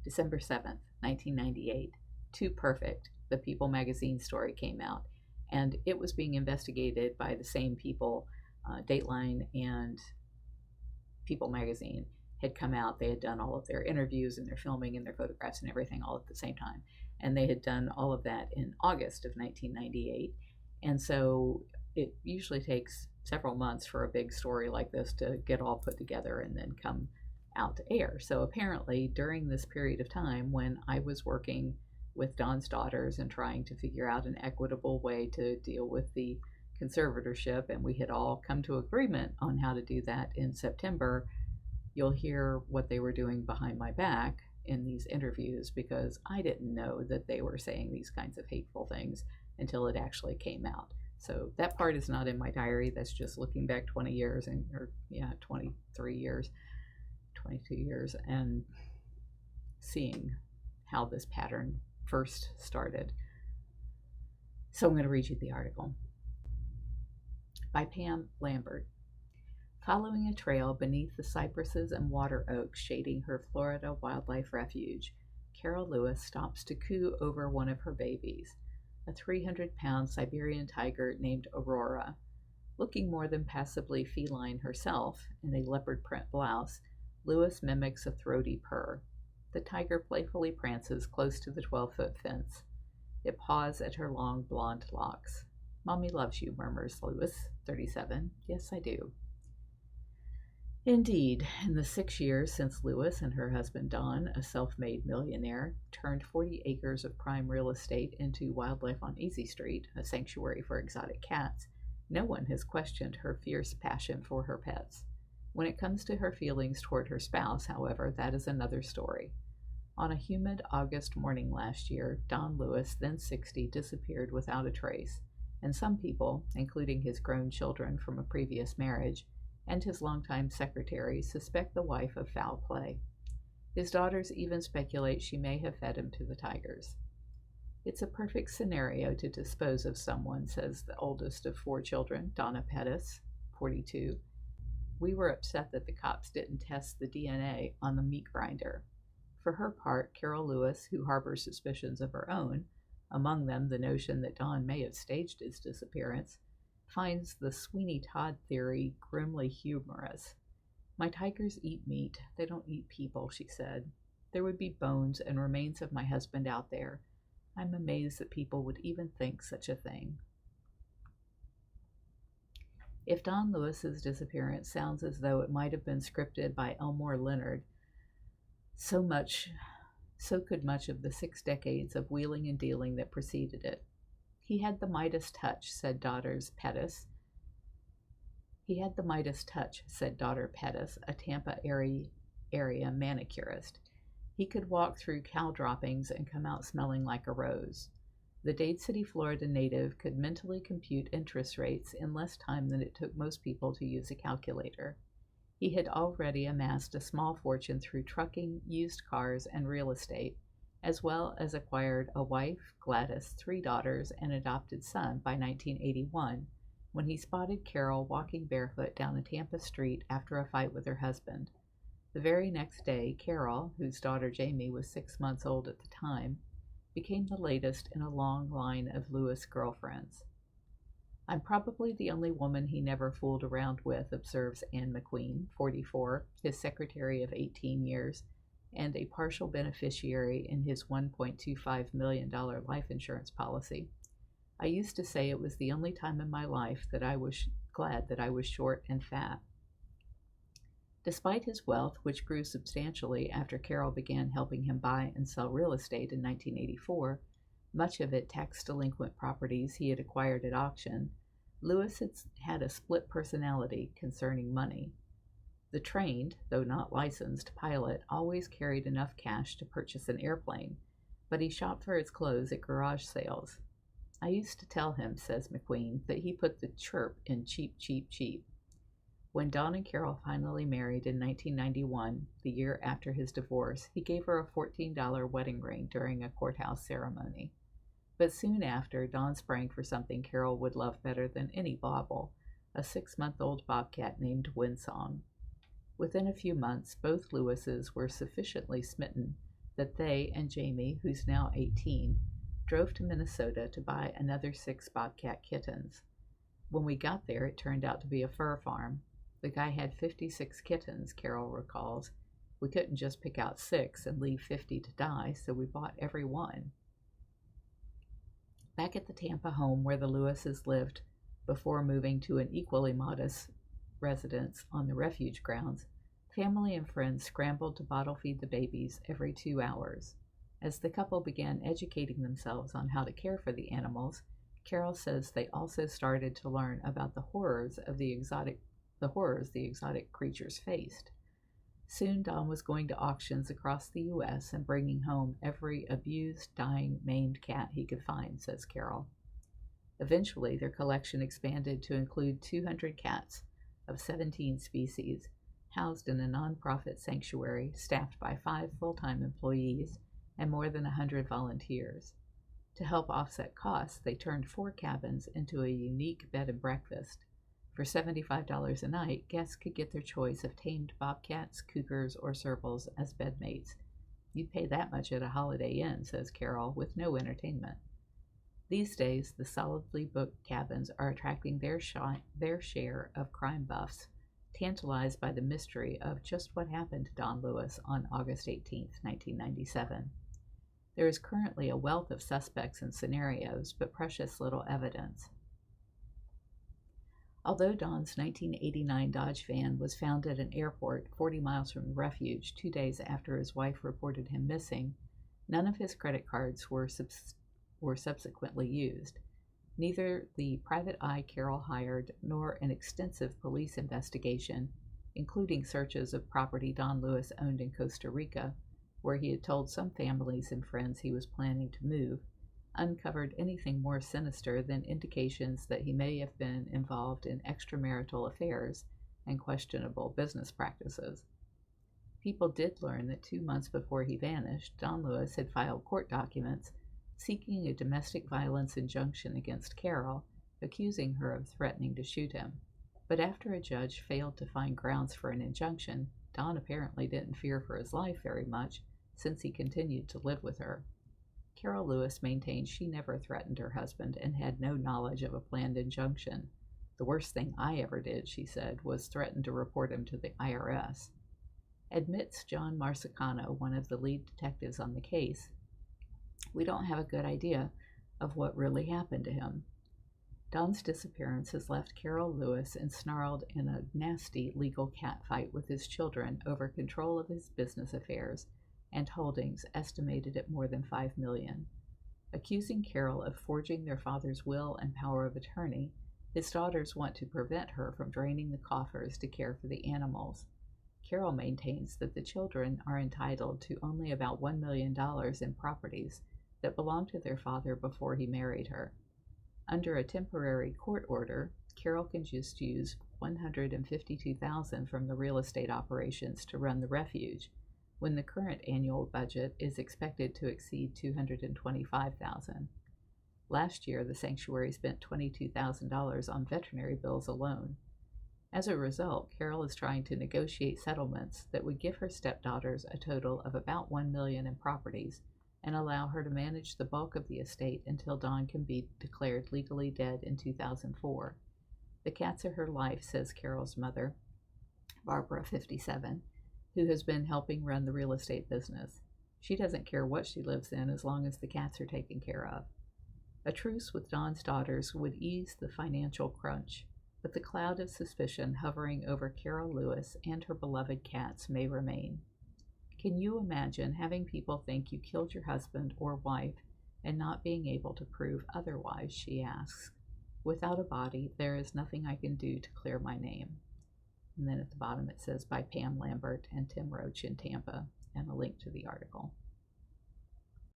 December 7th, 1998, To Purrfect, the People magazine story came out, and it was being investigated by the same people. Dateline and People magazine had come out. They had done all of their interviews and their filming and their photographs and everything all at the same time. And they had done all of that in August of 1998. And so it usually takes several months for a big story like this to get all put together and then come out to air. So apparently, during this period of time when I was working with Don's daughters and trying to figure out an equitable way to deal with the conservatorship, and we had all come to agreement on how to do that in September, you'll hear what they were doing behind my back in these interviews, because I didn't know that they were saying these kinds of hateful things until it actually came out. So that part is not in my diary. That's just looking back 20 years and, or yeah, 23 years, 22 years, and seeing how this pattern first started. So I'm going to read you the article. By Pam Lambert. Following a trail beneath the cypresses and water oaks shading her Florida wildlife refuge, Carole Lewis stops to coo over one of her babies, a 300-pound Siberian tiger named Aurora. Looking more than passably feline herself, in a leopard print blouse, Lewis mimics a throaty purr. The tiger playfully prances close to the 12-foot fence. It paws at her long blonde locks. "Mommy loves you," murmurs Lewis, 37. "Yes, I do." Indeed, in the 6 years since Lewis and her husband Don, a self-made millionaire, turned 40 acres of prime real estate into Wildlife on Easy Street, a sanctuary for exotic cats, no one has questioned her fierce passion for her pets. When it comes to her feelings toward her spouse, however, that is another story. On a humid August morning last year, Don Lewis, then 60, disappeared without a trace, and some people, including his grown children from a previous marriage, and his longtime secretary, suspect the wife of foul play. His daughters even speculate she may have fed him to the tigers. "It's a perfect scenario to dispose of someone," says the oldest of 4 children, Donna Pettis, 42. "We were upset that the cops didn't test the DNA on the meat grinder." For her part, Carole Lewis, who harbors suspicions of her own, among them the notion that Don may have staged his disappearance, finds the Sweeney Todd theory grimly humorous. "My tigers eat meat, they don't eat people," she said. "There would be bones and remains of my husband out there. I'm amazed that people would even think such a thing." If Don Lewis's disappearance sounds as though it might have been scripted by Elmore Leonard, so could much of the 6 decades of wheeling and dealing that preceded it. He had the Midas touch, said daughter Pettis, a Tampa area manicurist. He could walk through cow droppings and come out smelling like a rose. The Dade City, Florida native could mentally compute interest rates in less time than it took most people to use a calculator. He had already amassed a small fortune through trucking, used cars, and real estate, as well as acquired a wife, Gladys, 3 daughters, and adopted son by 1981, when he spotted Carole walking barefoot down a Tampa street after a fight with her husband. The very next day, Carole, whose daughter Jamie was 6 months old at the time, became the latest in a long line of Lewis girlfriends. "I'm probably the only woman he never fooled around with," observes Ann McQueen, 44, his secretary of 18 years, and a partial beneficiary in his $1.25 million life insurance policy. "I used to say it was the only time in my life that I was glad that I was short and fat." Despite his wealth, which grew substantially after Carole began helping him buy and sell real estate in 1984, much of it tax-delinquent properties he had acquired at auction, Lewis had a split personality concerning money. The trained, though not licensed, pilot always carried enough cash to purchase an airplane, but he shopped for his clothes at garage sales. "I used to tell him," says McQueen, "that he put the chirp in cheap, cheap, cheap." When Don and Carole finally married in 1991, the year after his divorce, he gave her a $14 wedding ring during a courthouse ceremony. But soon after, Don sprang for something Carole would love better than any bauble, a 6-month-old bobcat named Windsong. Within a few months, both Lewises were sufficiently smitten that they and Jamie, who's now 18, drove to Minnesota to buy another 6 bobcat kittens. When we got there, it turned out to be a fur farm. The guy had 56 kittens, Carole recalls. We couldn't just pick out 6 and leave 50 to die, so we bought every one. Back at the Tampa home where the Lewises lived before moving to an equally modest residence on the refuge grounds, family and friends scrambled to bottle feed the babies every 2 hours. As the couple began educating themselves on how to care for the animals, Carole says they also started to learn about the horrors the exotic creatures faced. Soon Don was going to auctions across the U.S. and bringing home every abused, dying, maimed cat he could find, says Carole. Eventually, their collection expanded to include 200 cats of 17 species, housed in a nonprofit sanctuary staffed by 5 full-time employees and more than 100 volunteers. To help offset costs, they turned 4 cabins into a unique bed and breakfast. For $75 a night, guests could get their choice of tamed bobcats, cougars, or servals as bedmates. You'd pay that much at a Holiday Inn, says Carole, with no entertainment. These days, the solidly booked cabins are attracting their share of crime buffs, tantalized by the mystery of just what happened to Don Lewis on August 18, 1997. There is currently a wealth of suspects and scenarios, but precious little evidence. Although Don's 1989 Dodge van was found at an airport 40 miles from the refuge 2 days after his wife reported him missing, none of his credit cards were subsequently used. Neither the private eye Carole hired nor an extensive police investigation, including searches of property Don Lewis owned in Costa Rica, where he had told some families and friends he was planning to move, uncovered anything more sinister than indications that he may have been involved in extramarital affairs and questionable business practices. People did learn that 2 months before he vanished, Don Lewis had filed court documents seeking a domestic violence injunction against Carole, accusing her of threatening to shoot him. But after a judge failed to find grounds for an injunction, Don apparently didn't fear for his life very much, since he continued to live with her. Carole Lewis maintained she never threatened her husband and had no knowledge of a planned injunction. The worst thing I ever did, she said, was threaten to report him to the IRS. Admits John Marsicano, one of the lead detectives on the case, we don't have a good idea of what really happened to him. Don's disappearance has left Carole Lewis ensnarled in a nasty legal catfight with his children over control of his business affairs and holdings estimated at more than $5 million. Accusing Carole of forging their father's will and power of attorney, his daughters want to prevent her from draining the coffers to care for the animals. Carole maintains that the children are entitled to only about $1 million in properties that belonged to their father before he married her. Under a temporary court order, Carole can just use $152,000 from the real estate operations to run the refuge, when the current annual budget is expected to exceed $225,000. Last year, the sanctuary spent $22,000 on veterinary bills alone. As a result, Carole is trying to negotiate settlements that would give her stepdaughters a total of about $1 million in properties and allow her to manage the bulk of the estate until Don can be declared legally dead in 2004. The cats are her life, says Carole's mother, Barbara, 57, who has been helping run the real estate business. She doesn't care what she lives in as long as the cats are taken care of. A truce with Don's daughters would ease the financial crunch, but the cloud of suspicion hovering over Carole Lewis and her beloved cats may remain. Can you imagine having people think you killed your husband or wife and not being able to prove otherwise, she asks. Without a body, there is nothing I can do to clear my name. And then at the bottom it says by Pam Lambert and Tim Roach in Tampa, and a link to the article.